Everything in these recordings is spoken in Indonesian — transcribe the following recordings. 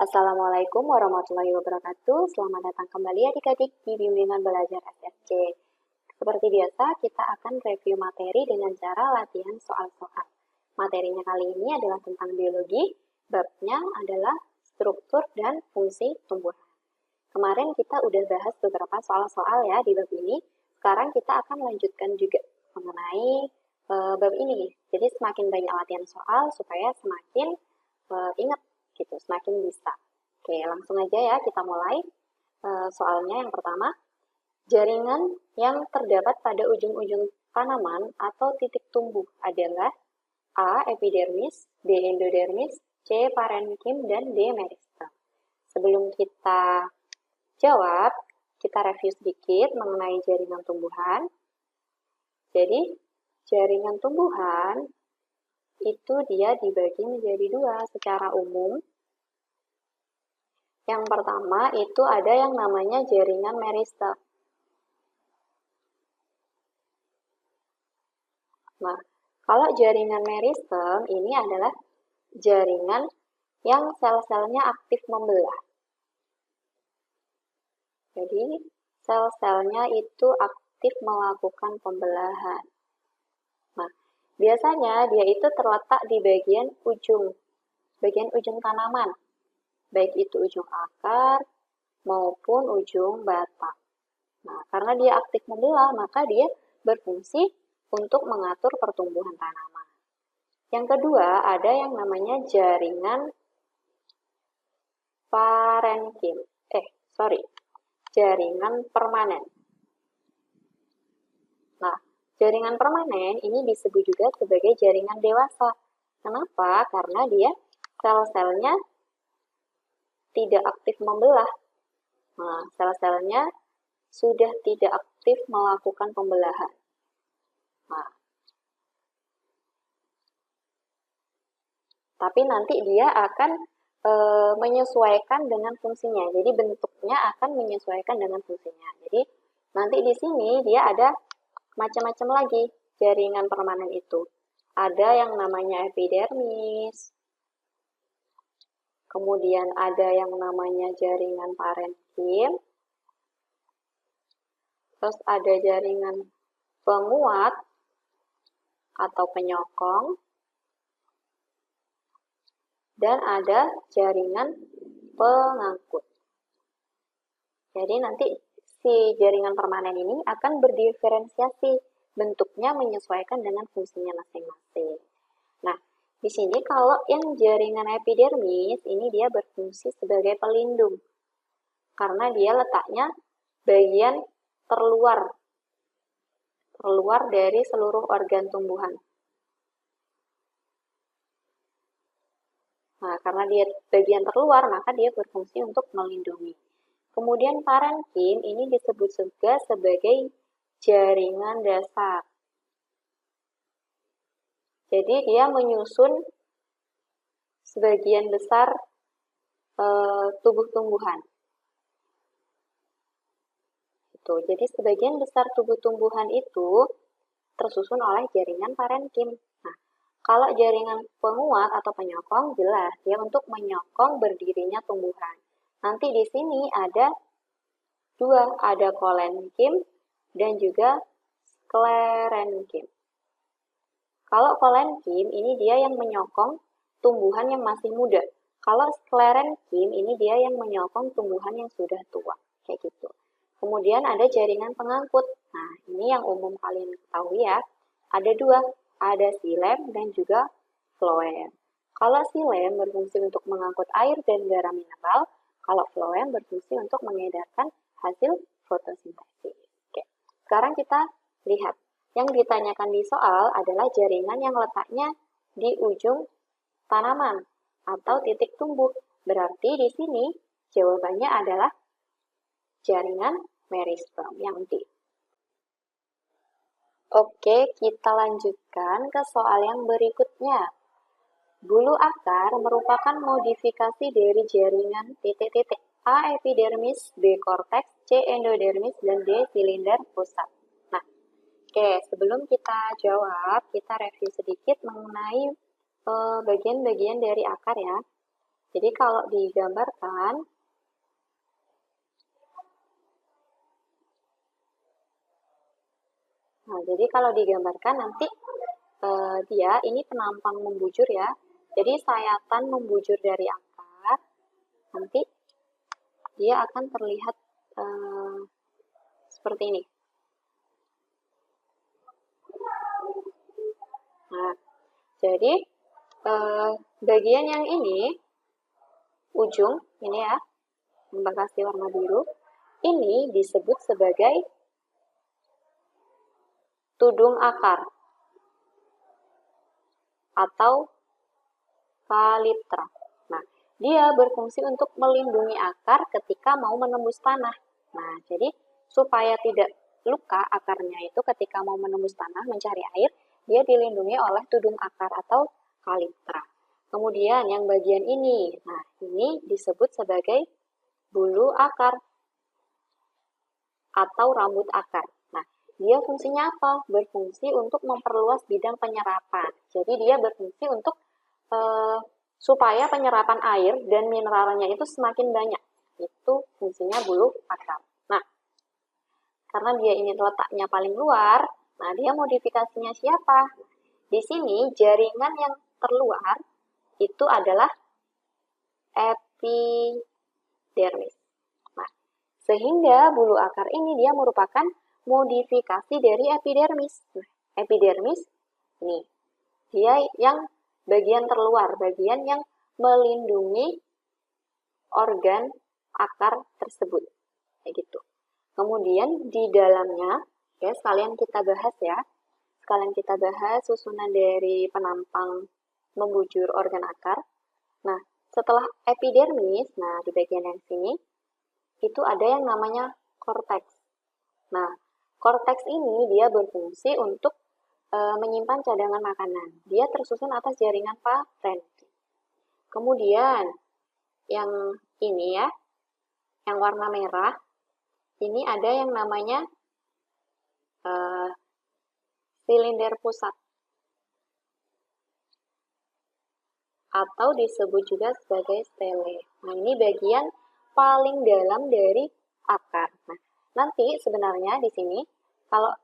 Assalamualaikum warahmatullahi wabarakatuh. Selamat datang kembali adik-adik di Bimbingan Belajar SFC. Seperti biasa, kita akan review materi dengan cara latihan soal-soal. Materinya kali ini adalah tentang biologi, babnya adalah struktur dan fungsi tumbuhan. Kemarin kita udah bahas beberapa soal-soal ya di bab ini. Sekarang kita akan lanjutkan juga mengenai bab ini. Jadi semakin banyak latihan soal supaya semakin ingat gitu, semakin bisa. Oke, langsung aja ya kita mulai. Soalnya yang pertama, jaringan yang terdapat pada ujung-ujung tanaman atau titik tumbuh adalah A. Epidermis, B. Endodermis, C. Parenkim, dan D. Meristem. Sebelum kita jawab, kita review sedikit mengenai jaringan tumbuhan. Jadi, jaringan tumbuhan itu dia dibagi menjadi dua secara umum. Yang pertama itu ada yang namanya jaringan meristem. Nah, kalau jaringan meristem ini adalah jaringan yang sel-selnya aktif membelah. Jadi, sel-selnya itu aktif melakukan pembelahan. Nah, biasanya dia itu terletak di bagian ujung tanaman, baik itu ujung akar maupun ujung batang. Nah, karena dia aktif membelah, maka dia berfungsi untuk mengatur pertumbuhan tanaman. Yang kedua, ada yang namanya jaringan parenkim. Jaringan permanen. Nah, jaringan permanen ini disebut juga sebagai jaringan dewasa. Kenapa? Karena dia sel-selnya tidak aktif membelah. Nah, sel-selnya sudah tidak aktif melakukan pembelahan. Nah, tapi nanti dia akan menyesuaikan dengan fungsinya. Jadi bentuknya akan menyesuaikan dengan fungsinya. Jadi nanti di sini dia ada macam-macam lagi jaringan permanen itu. Ada yang namanya epidermis, kemudian ada yang namanya jaringan parenkim, terus ada jaringan penguat atau penyokong, dan ada jaringan pengangkut. Jadi nanti si jaringan permanen ini akan berdiferensiasi, bentuknya menyesuaikan dengan fungsinya masing-masing. Nah, di sini kalau yang jaringan epidermis ini dia berfungsi sebagai pelindung, karena dia letaknya bagian terluar dari seluruh organ tumbuhan. Nah, karena dia bagian terluar, maka dia berfungsi untuk melindungi. Kemudian parenkim ini disebut juga sebagai jaringan dasar. Jadi dia menyusun sebagian besar tubuh tumbuhan. Jadi sebagian besar tubuh tumbuhan itu tersusun oleh jaringan parenkim. Nah, kalau jaringan penguat atau penyokong jelas dia untuk menyokong berdirinya tumbuhan. Nanti di sini ada dua, ada kolenkim dan juga sklerenkim. Kalau kolenkim ini dia yang menyokong tumbuhan yang masih muda. Kalau sklerenkim ini dia yang menyokong tumbuhan yang sudah tua. Kayak gitu. Kemudian ada jaringan pengangkut. Nah, ini yang umum kalian ketahui ya. Ada dua, ada xilem dan juga floem. Kalau xilem berfungsi untuk mengangkut air dan garam mineral, kalau floem berfungsi untuk mengedarkan hasil fotosintesis. Oke. Sekarang kita lihat. Yang ditanyakan di soal adalah jaringan yang letaknya di ujung tanaman atau titik tumbuh. Berarti di sini jawabannya adalah jaringan meristem yang D. Oke, kita lanjutkan ke soal yang berikutnya. Bulu akar merupakan modifikasi dari jaringan titik-titik A. Epidermis, B. Korteks, C. Endodermis, dan D. Silinder pusat. Nah, oke, sebelum kita jawab, kita review sedikit mengenai bagian-bagian dari akar ya. Jadi kalau digambarkan, nanti dia ini penampang membujur ya. Jadi sayatan membujur dari akar, nanti dia akan terlihat seperti ini. Nah, jadi bagian yang ini, ujung ini ya, yang kasih warna biru, ini disebut sebagai tudung akar atau kalitra. Nah, dia berfungsi untuk melindungi akar ketika mau menembus tanah. Nah, jadi supaya tidak luka akarnya itu ketika mau menembus tanah mencari air, dia dilindungi oleh tudung akar atau kalitra. Kemudian yang bagian ini, nah ini disebut sebagai bulu akar atau rambut akar. Nah, dia fungsinya apa? Berfungsi untuk memperluas bidang penyerapan. Jadi dia berfungsi untuk supaya penyerapan air dan mineralnya itu semakin banyak. Itu fungsinya bulu akar. Nah, karena dia ini letaknya paling luar, nah dia modifikasinya siapa? Di sini jaringan yang terluar itu adalah epidermis. Nah, sehingga bulu akar ini dia merupakan modifikasi dari epidermis. Nah, epidermis ini dia yang bagian terluar, bagian yang melindungi organ akar tersebut. Kayak gitu. Kemudian di dalamnya, ya sekalian kita bahas ya. Sekalian kita bahas susunan dari penampang membujur organ akar. Nah, setelah epidermis, nah di bagian yang sini, itu ada yang namanya korteks. Nah, korteks ini dia berfungsi untuk menyimpan cadangan makanan. Dia tersusun atas jaringan parenkim. Kemudian, yang ini ya, yang warna merah, ini ada yang namanya silinder pusat. Atau disebut juga sebagai stele. Nah, ini bagian paling dalam dari akar. Nah, nanti sebenarnya di sini, kalau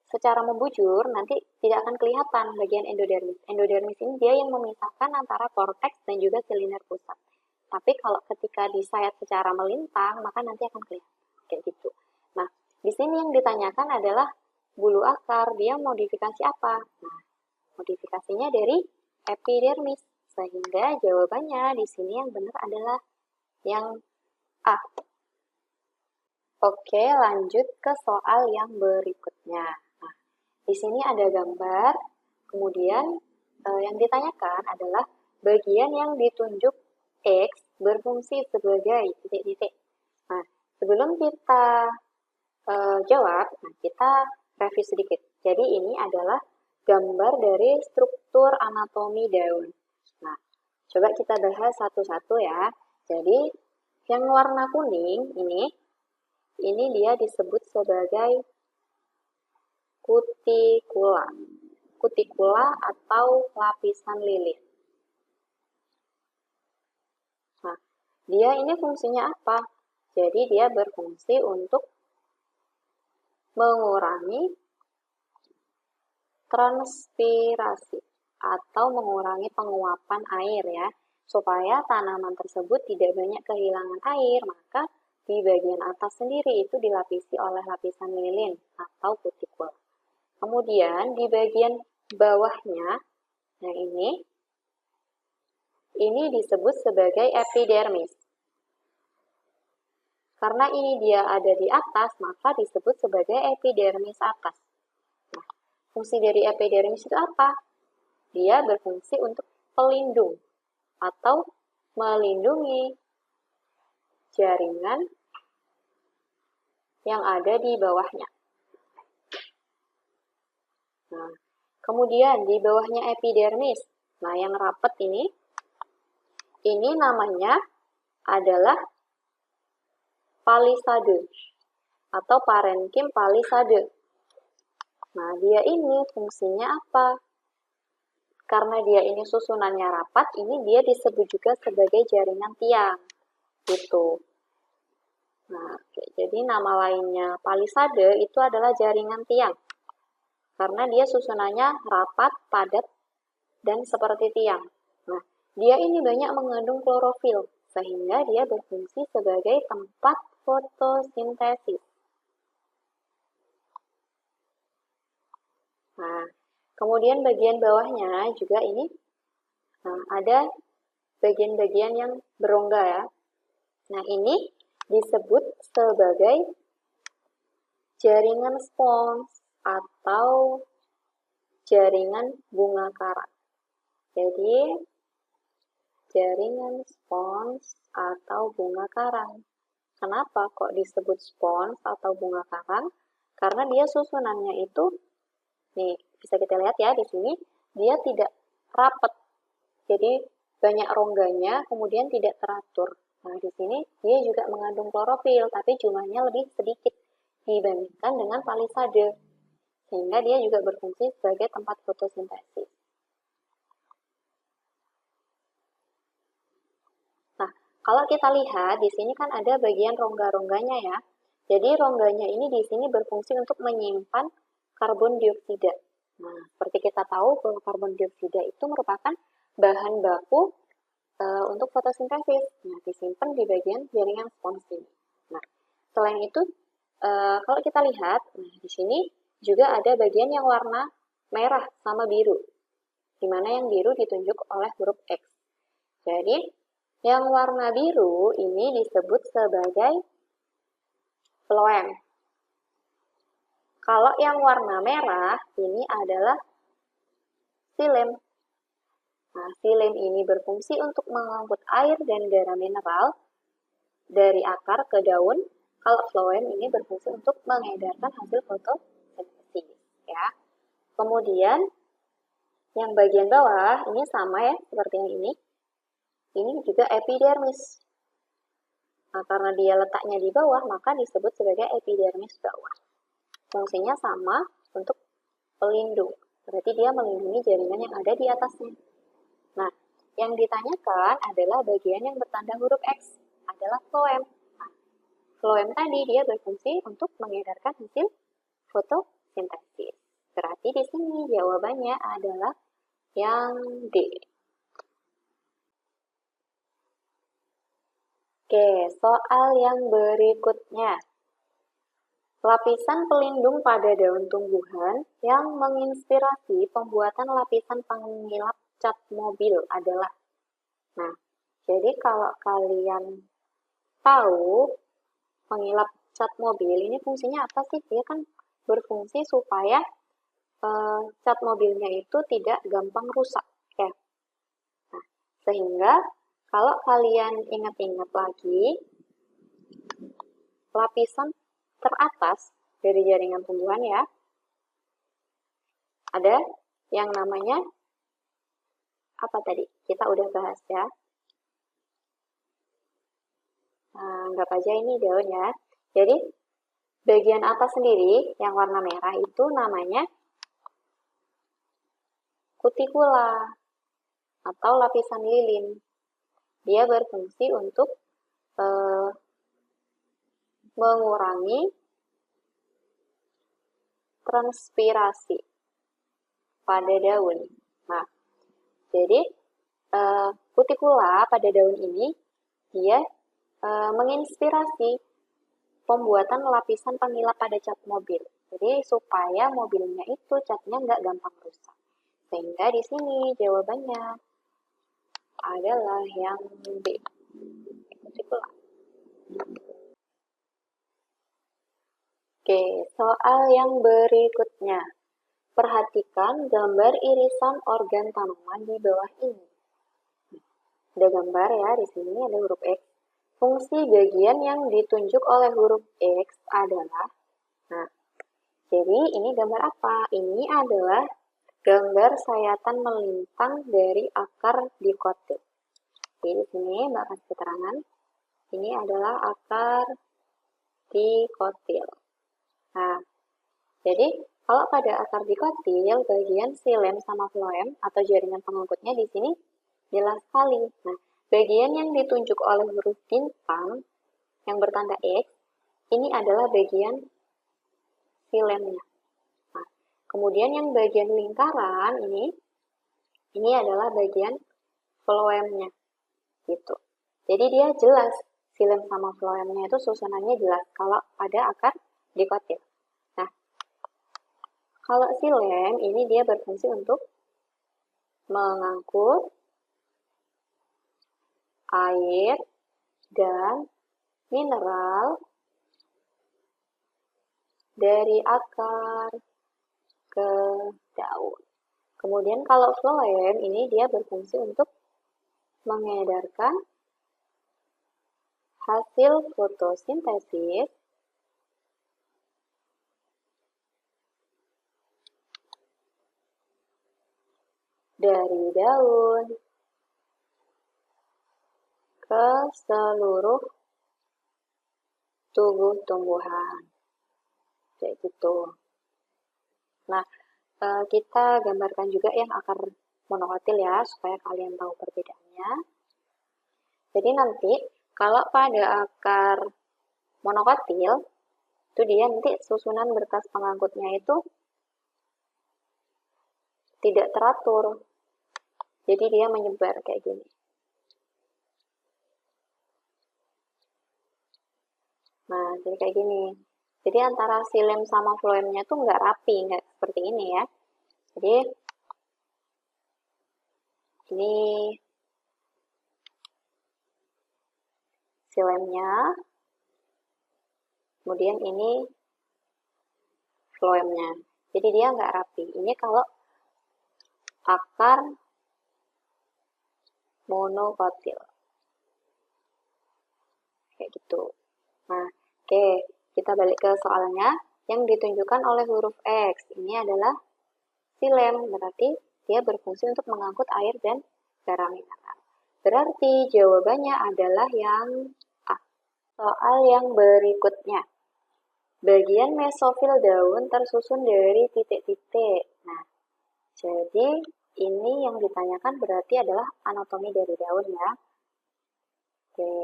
secara membujur, nanti tidak akan kelihatan bagian endodermis. Endodermis ini dia yang memisahkan antara korteks dan juga silinder pusat. Tapi kalau ketika disayat secara melintang, maka nanti akan kelihatan. Kayak gitu. Nah, di sini yang ditanyakan adalah bulu akar, dia modifikasi apa? Nah, modifikasinya dari epidermis. Sehingga jawabannya di sini yang benar adalah yang A. Oke, lanjut ke soal yang berikutnya. Nah, di sini ada gambar, kemudian yang ditanyakan adalah bagian yang ditunjuk X berfungsi sebagai titik-titik. Nah, sebelum kita jawab, nah kita review sedikit. Jadi ini adalah gambar dari struktur anatomi daun. Nah, coba kita bahas satu-satu ya. Jadi, yang warna kuning ini dia disebut sebagai kutikula. Kutikula atau lapisan lilin. Nah, dia ini fungsinya apa? Jadi dia berfungsi untuk mengurangi transpirasi atau mengurangi penguapan air ya, supaya tanaman tersebut tidak banyak kehilangan air, maka di bagian atas sendiri itu dilapisi oleh lapisan lilin atau kutikula. Kemudian di bagian bawahnya, yang ini disebut sebagai epidermis. Karena ini dia ada di atas, maka disebut sebagai epidermis atas. Nah, fungsi dari epidermis itu apa? Dia berfungsi untuk pelindung atau melindungi jaringan yang ada di bawahnya. Nah, kemudian di bawahnya epidermis, nah yang rapat ini namanya adalah palisade atau parenkim palisade. Nah, dia ini fungsinya apa? karena dia ini susunannya rapat, ini dia disebut juga sebagai jaringan tiang. Gitu. Nah, jadi nama lainnya palisade itu adalah jaringan tiang. Karena dia susunannya rapat, padat, dan seperti tiang. Nah, dia ini banyak mengandung klorofil, sehingga dia berfungsi sebagai tempat fotosintesis. Nah, kemudian bagian bawahnya juga ini ada bagian-bagian yang berongga ya. Nah, ini disebut sebagai jaringan spons atau jaringan bunga karang. Jadi, jaringan spons atau bunga karang. Kenapa kok disebut spons atau bunga karang? Karena dia susunannya itu, nih bisa kita lihat ya di sini, dia tidak rapat. Jadi banyak rongganya, kemudian tidak teratur. Nah di sini dia juga mengandung klorofil, tapi jumlahnya lebih sedikit dibandingkan dengan palisade, sehingga dia juga berfungsi sebagai tempat fotosintesis. Nah, kalau kita lihat di sini kan ada bagian rongga-rongganya ya. Jadi rongganya ini di sini berfungsi untuk menyimpan karbon dioksida. Nah, seperti kita tahu bahwa karbon dioksida itu merupakan bahan baku untuk fotosintesis. Nah, disimpan di bagian jaringan spons ini. Nah, selain itu, kalau kita lihat, nah, di sini juga ada bagian yang warna merah sama biru, di mana yang biru ditunjuk oleh huruf X. Jadi, yang warna biru ini disebut sebagai phloem. Kalau yang warna merah ini adalah xilem. Nah, xilem ini berfungsi untuk mengangkut air dan garam mineral dari akar ke daun. Kalau phloem ini berfungsi untuk mengedarkan hasil fotosintesis. Ya. Kemudian yang bagian bawah ini sama ya seperti yang ini. Ini juga epidermis. Nah, karena dia letaknya di bawah, maka disebut sebagai epidermis bawah. Fungsinya sama untuk pelindung. Berarti dia melindungi jaringan yang ada di atasnya. Nah, yang ditanyakan adalah bagian yang bertanda huruf X, adalah phloem. Nah, phloem tadi dia berfungsi untuk mengedarkan hasil fotosintesis. Berarti di sini jawabannya adalah yang D. Oke, soal yang berikutnya. Lapisan pelindung pada daun tumbuhan yang menginspirasi pembuatan lapisan pengilap cat mobil adalah. Nah, jadi kalau kalian tahu pengilap cat mobil ini fungsinya apa sih? Dia kan berfungsi supaya cat mobilnya itu tidak gampang rusak, ya. Nah, sehingga kalau kalian ingat-ingat lagi, lapisan teratas dari jaringan tumbuhan ya, ada yang namanya apa tadi? Kita udah bahas ya. Nah, anggap aja ini daun ya. Jadi, bagian atas sendiri yang warna merah itu namanya kutikula atau lapisan lilin. Dia berfungsi untuk mengurangi transpirasi pada daun. Nah, jadi kutikula pada daun ini dia menginspirasi pembuatan lapisan pengilap pada cat mobil. Jadi supaya mobilnya itu catnya nggak gampang rusak. Sehingga di sini jawabannya adalah yang B. Kutikula. Oke, soal yang berikutnya. Perhatikan gambar irisan organ tanaman di bawah ini. Ada gambar ya, di sini ada huruf X. Fungsi bagian yang ditunjuk oleh huruf X adalah, nah, jadi ini gambar apa? Ini adalah gambar sayatan melintang dari akar dikotil. Jadi di sini Mbak kasih keterangan. Ini adalah akar dikotil. Nah, jadi Kalau pada akar dikotil, bagian xilem sama floem atau jaringan pengangkutnya di sini jelas sekali. Nah, bagian yang ditunjuk oleh huruf bintang yang bertanda X, ini adalah bagian xilemnya. Nah, kemudian yang bagian lingkaran ini adalah bagian floemnya, gitu. Jadi dia jelas, xilem sama floemnya itu susunannya jelas kalau pada akar dikotil. Nah, kalau xilem ini dia berfungsi untuk mengangkut air dan mineral dari akar ke daun. Kemudian kalau floem ini dia berfungsi untuk mengedarkan hasil fotosintesis dari daun ke seluruh tubuh tumbuhan. Kayak gitu. Nah, kita gambarkan juga yang akar monokotil ya, supaya kalian tahu perbedaannya. Jadi nanti, kalau pada akar monokotil, itu dia nanti susunan berkas pengangkutnya itu tidak teratur. Jadi dia menyebar kayak gini. Nah, jadi kayak gini. Jadi antara xilem sama floemnya tuh nggak rapi, nggak seperti ini ya. Jadi, ini xilemnya, kemudian ini floemnya. Jadi dia nggak rapi. Ini kalau akar monokotil. Kayak gitu. Nah, oke, kita balik ke soalnya. Yang ditunjukkan oleh huruf X ini adalah xilem, berarti dia berfungsi untuk mengangkut air dan garam mineral. Berarti jawabannya adalah yang A. Soal yang berikutnya. Bagian mesofil daun tersusun dari titik-titik. Nah, jadi ini yang ditanyakan berarti adalah anatomi dari daun ya. Oke.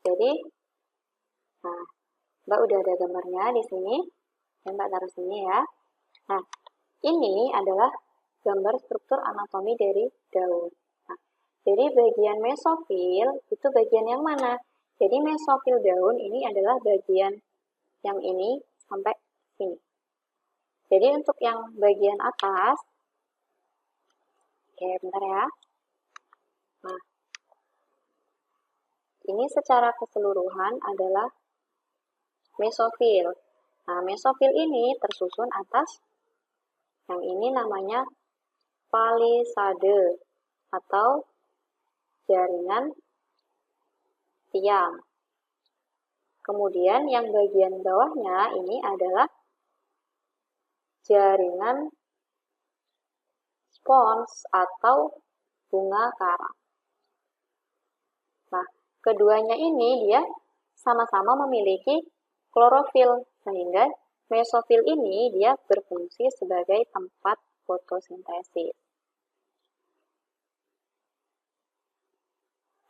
Jadi, nah, Mbak udah ada gambarnya di sini. Mbak taruh sini ya. Nah, ini adalah gambar struktur anatomi dari daun. Nah, jadi bagian mesofil itu bagian yang mana? Jadi mesofil daun ini adalah bagian yang ini sampai sini. Jadi untuk yang bagian atas, oke bentar ya. Nah, ini secara keseluruhan adalah mesofil. Nah, mesofil ini tersusun atas yang ini namanya palisade atau jaringan tiang. Kemudian yang bagian bawahnya ini adalah jaringan spons atau bunga karang. Nah, keduanya ini dia sama-sama memiliki klorofil, sehingga mesofil ini dia berfungsi sebagai tempat fotosintesis.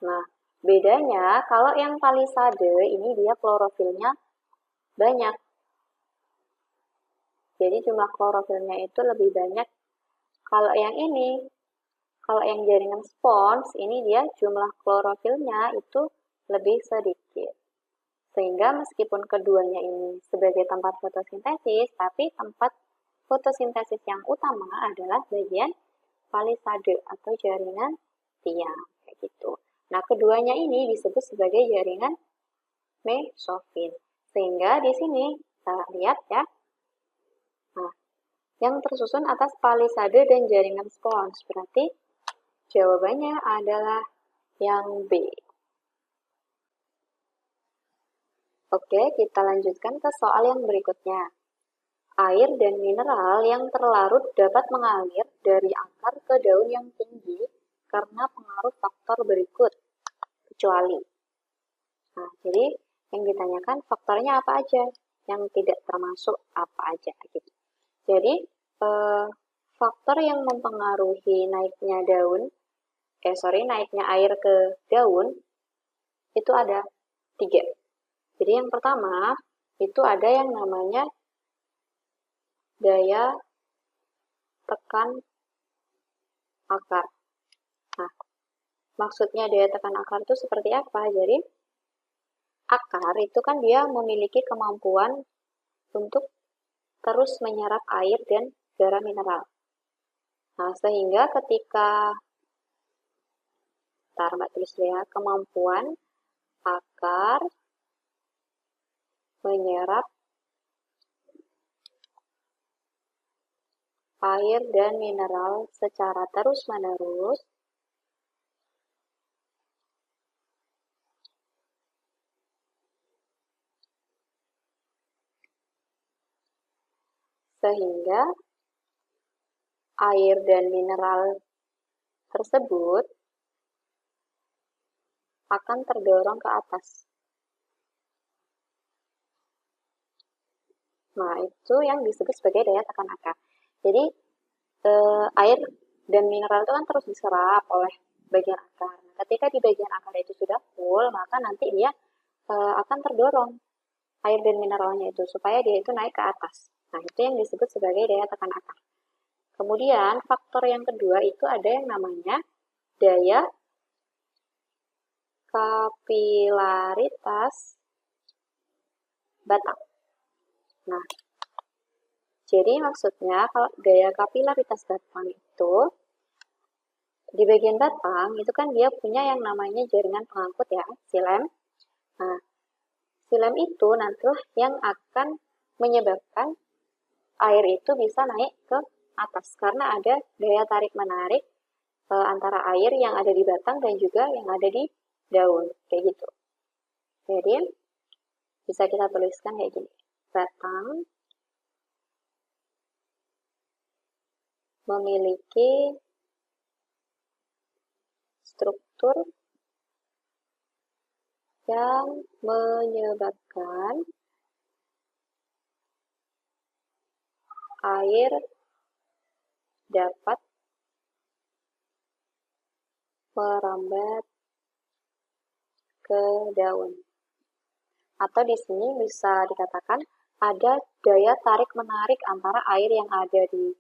Nah, bedanya kalau yang palisade ini dia klorofilnya banyak. Jadi jumlah klorofilnya itu lebih banyak. Kalau yang ini, kalau yang jaringan spons, ini dia jumlah klorofilnya itu lebih sedikit. Sehingga meskipun keduanya ini sebagai tempat fotosintesis, tapi tempat fotosintesis yang utama adalah bagian palisade atau jaringan tiang, kayak gitu. Nah, keduanya ini disebut sebagai jaringan mesofil. Sehingga di sini kita lihat ya. Nah, yang tersusun atas palisade dan jaringan spons. Berarti jawabannya adalah yang B. Oke, kita lanjutkan ke soal yang berikutnya. Air dan mineral yang terlarut dapat mengalir dari akar ke daun yang tinggi karena pengaruh faktor berikut, kecuali. Nah, jadi yang ditanyakan faktornya apa aja? yang tidak termasuk apa aja gitu. Jadi faktor yang mempengaruhi naiknya naiknya air ke daun itu ada 3. Jadi yang pertama itu ada yang namanya daya tekan akar. Nah, maksudnya daya tekan akar itu seperti apa? Jadi akar itu kan dia memiliki kemampuan untuk terus menyerap air dan garam mineral. Nah, sehingga ketika Mbak tulis ya, kemampuan akar menyerap air dan mineral secara terus-menerus sehingga air dan mineral tersebut akan terdorong ke atas. Nah, itu yang disebut sebagai daya tekan akar. Jadi, air dan mineral itu kan terus diserap oleh bagian akar. Nah, ketika di bagian akar itu sudah full, maka nanti dia akan terdorong air dan mineralnya itu, supaya dia itu naik ke atas. Nah, itu yang disebut sebagai daya tekan akar. Kemudian, faktor yang kedua itu ada yang namanya daya kapilaritas batang. Nah, jadi maksudnya kalau daya kapilaritas batang itu, di bagian batang itu kan dia punya yang namanya jaringan pengangkut ya, silem. Nah, silem itu nantilah yang akan menyebabkan air itu bisa naik ke atas, karena ada daya tarik-menarik antara air yang ada di batang dan juga yang ada di daun, kayak gitu. Jadi, bisa kita tuliskan kayak gini. Batang memiliki struktur yang menyebabkan air dapat merambat ke daun. Atau di sini bisa dikatakan ada daya tarik-menarik antara air yang ada di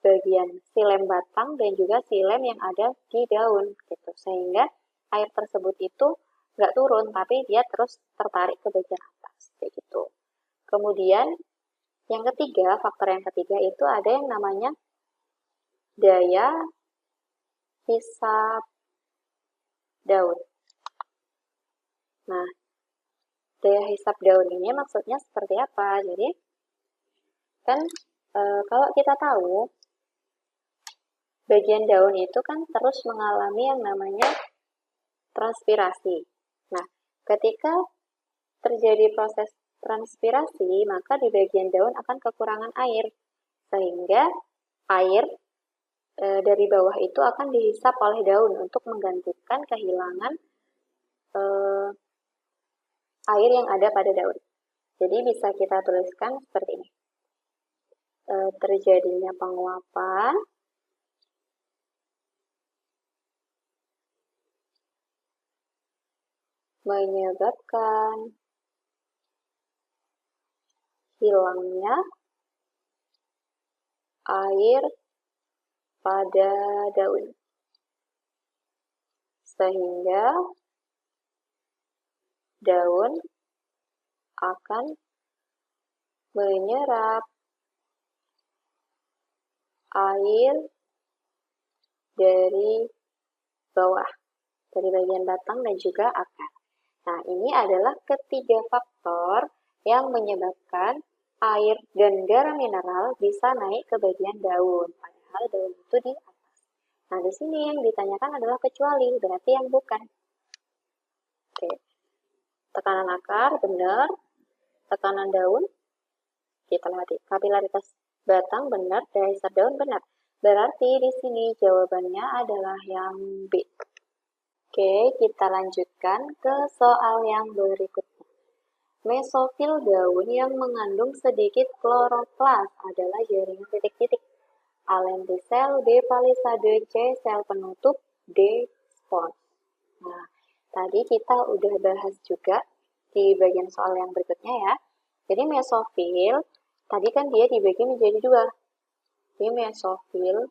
bagian silem batang dan juga silem yang ada di daun gitu, sehingga air tersebut itu nggak turun tapi dia terus tertarik ke bagian atas kayak gitu. Kemudian yang ketiga, faktor yang ketiga itu ada yang namanya daya hisap daun. Nah, daya hisap daun ini maksudnya seperti apa? Jadi kan kalau kita tahu bagian daun itu kan terus mengalami yang namanya transpirasi. Nah, ketika terjadi proses transpirasi, maka di bagian daun akan kekurangan air. Sehingga air dari bawah itu akan dihisap oleh daun untuk menggantikan kehilangan air yang ada pada daun. Jadi bisa kita tuliskan seperti ini. Terjadinya penguapan menyebabkan hilangnya air pada daun, sehingga daun akan menyerap air dari bawah, dari bagian batang dan juga akar. Nah, ini adalah ketiga faktor yang menyebabkan air dan garam mineral bisa naik ke bagian daun, padahal daun itu di atas. Nah, di sini yang ditanyakan adalah kecuali, berarti yang bukan. Oke. Tekanan akar, benar. Tekanan daun, kita lihat kapilaritas batang, benar. Daya hisap daun, benar. Berarti di sini jawabannya adalah yang B. Oke, kita lanjutkan ke soal yang berikutnya. Mesofil daun yang mengandung sedikit kloroplas adalah jaringan titik-titik. A. lentisel, B. palisade, C. sel penutup, D. spons. Nah, tadi kita udah bahas juga di bagian soal yang berikutnya ya. Jadi mesofil, tadi kan dia dibagi menjadi dua. Jadi mesofil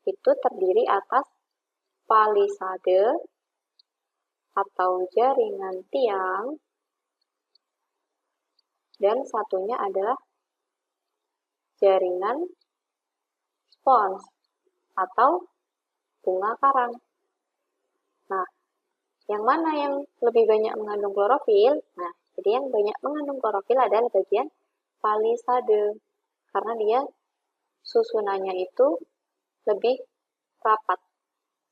itu terdiri atas palisade atau jaringan tiang, dan satunya adalah jaringan spons atau bunga karang. Nah, yang mana yang lebih banyak mengandung klorofil? Nah, jadi yang banyak mengandung klorofil adalah bagian palisade, karena dia susunannya itu lebih rapat,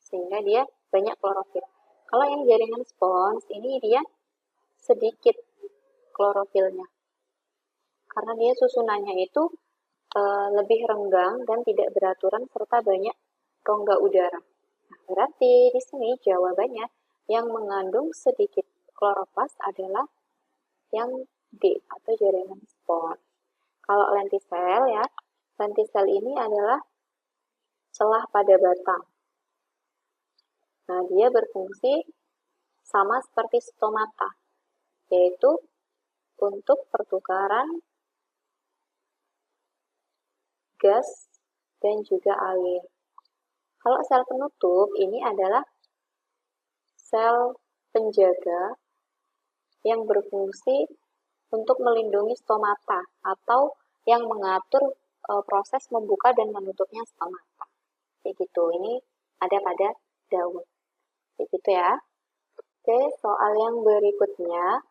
sehingga dia banyak klorofil. Kalau yang jaringan spons, ini dia sedikit klorofilnya, karena dia susunannya itu lebih renggang dan tidak beraturan serta banyak rongga udara. Nah, berarti di sini jawabannya yang mengandung sedikit kloroplas adalah yang D atau jaringan spons. Kalau lentisel ya, lentisel ini adalah celah pada batang. Nah, dia berfungsi sama seperti stomata, yaitu untuk pertukaran gas dan juga air. Kalau sel penutup ini adalah sel penjaga yang berfungsi untuk melindungi stomata atau yang mengatur proses membuka dan menutupnya stomata. Kayak gitu. Ini ada pada daun. Kayak gitu ya. Oke, soal yang berikutnya.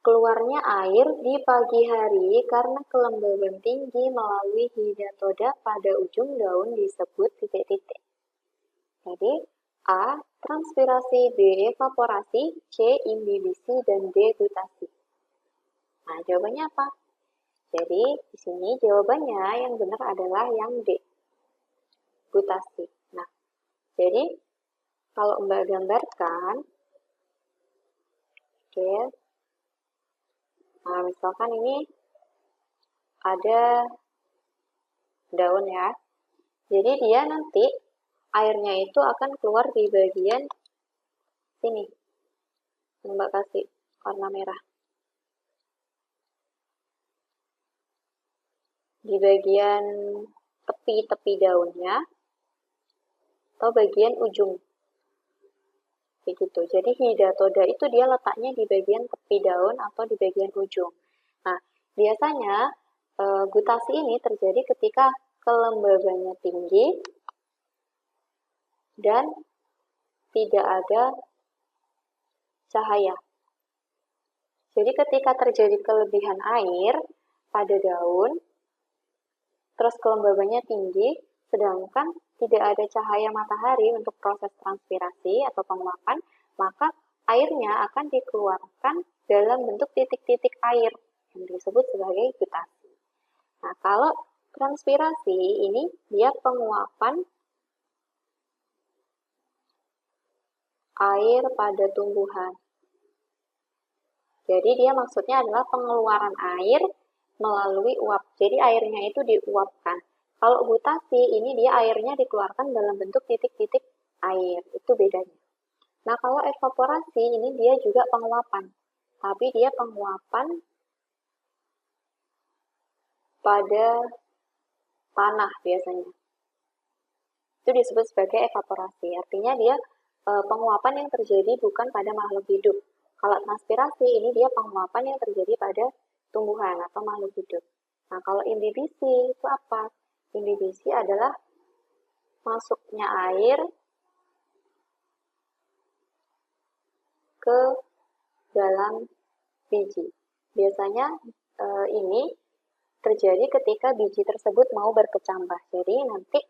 Keluarnya air di pagi hari karena kelembaban tinggi melalui hidatoda pada ujung daun disebut titik-titik. Jadi, A. transpirasi, B. evaporasi, C. imbibisi, dan D. gutasi. Nah, jawabannya apa? Jadi, di sini jawabannya yang benar adalah yang D. Gutasi. Nah, jadi kalau Mbak gambarkan, oke. Nah, misalkan ini ada daun ya. Jadi dia nanti airnya itu akan keluar di bagian sini. Mbak kasih warna merah. Di bagian tepi-tepi daunnya atau bagian ujung. Begitu. Jadi hidatoda itu dia letaknya di bagian tepi daun atau di bagian ujung. Nah, biasanya gutasi ini terjadi ketika kelembabannya tinggi dan tidak ada cahaya. Jadi ketika terjadi kelebihan air pada daun, terus kelembabannya tinggi, sedangkan tidak ada cahaya matahari untuk proses transpirasi atau penguapan, maka airnya akan dikeluarkan dalam bentuk titik-titik air yang disebut sebagai gutasi. Nah, kalau transpirasi ini dia penguapan air pada tumbuhan. Jadi dia maksudnya adalah pengeluaran air melalui uap. Jadi airnya itu diuapkan. Kalau gutasi ini dia airnya dikeluarkan dalam bentuk titik-titik air. Itu bedanya. Nah, kalau evaporasi ini dia juga penguapan. Tapi dia penguapan pada tanah biasanya. Itu disebut sebagai evaporasi. Artinya dia penguapan yang terjadi bukan pada makhluk hidup. Kalau transpirasi ini dia penguapan yang terjadi pada tumbuhan atau makhluk hidup. Nah, kalau imbibisi itu apa? Imbibisi adalah masuknya air ke dalam biji. Biasanya ini terjadi ketika biji tersebut mau berkecambah. Jadi nanti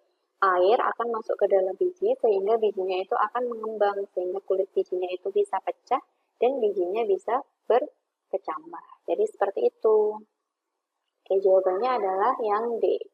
air akan masuk ke dalam biji sehingga bijinya itu akan mengembang sehingga kulit bijinya itu bisa pecah dan bijinya bisa berkecambah. Jadi seperti itu. Oke, jawabannya adalah yang D.